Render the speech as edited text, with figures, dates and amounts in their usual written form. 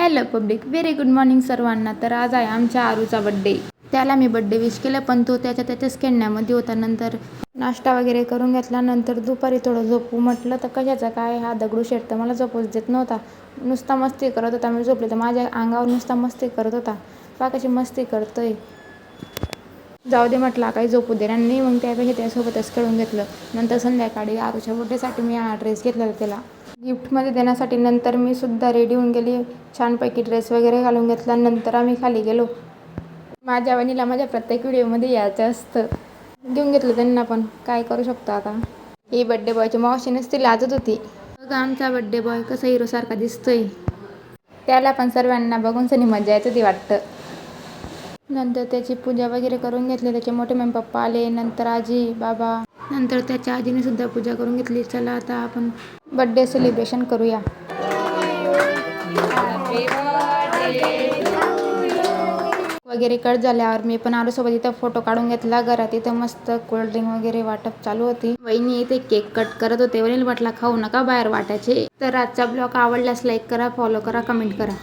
Hello public, very good morning सर्वांना. तर आज आहे आमच्या आरूचा बड्डे. त्याला मी बड्डे विश केलं, पण तो त्याच्याच खेळण्यामध्ये होता. नंतर नाश्ता वगैरे करून घेतला. नंतर दुपारी थोडं झोपू म्हटलं, तर कशाचा काय हा दगडूशेठ तर मला झोपूच देत नव्हता. नुसता मस्ती करत होता. मी झोपले तर माझ्या अंगावर नुसता मस्ती करत होता. पहा कशी मस्ती करतोय. जाऊ दे म्हटलं, काही झोपू देणार नाही. मग त्यापेक्षा त्यासोबतच खेळून घेतलं. नंतर संध्याकाळी आरूच्या बड्डेसाठी मी हा ड्रेस घेतलेला त्याला गिफ्टमध्ये देण्यासाठी. नंतर मी सुद्धा रेडी होऊन गेली. छानपैकी ड्रेस वगैरे घालून घेतला. नंतर आम्ही खाली गेलो. माझ्या वहिनीला माझ्या प्रत्येक व्हिडिओमध्ये यायचं असतं. घेऊन घेतलं त्यांना, पण काय करू शकतो आता. ही बड्डे बॉयची मावशी नुसती लाजत होती. बघा आमचा बड्डे बॉय कसा हिरोसारखा दिसतोय. त्याला पण सर्वांना बघून सनी मजा येत होती वाटतं. नंतर त्याची पूजा वगैरे करून घेतली. त्याचे मोठे मम्मी पप्पा आले. नंतर आजी बाबा. नंतर त्याच्या आजीने सुद्धा पूजा करून घेतली. चला आता आपण बड्डे सेलिब्रेशन करूया. वगैरे कट झाल्यावर मी पण आरूसोबत इथं फोटो काढून घेतला. घरात इथं मस्त कोल्ड्रिंक वगैरे वाटप चालू होती. वहिनी इथे केक कट करत होते. वहिनी म्हटला खाऊ नका, बाहेर वाटायचे. तर आजचा ब्लॉग आवडल्यास लाईक करा, फॉलो करा, कमेंट करा.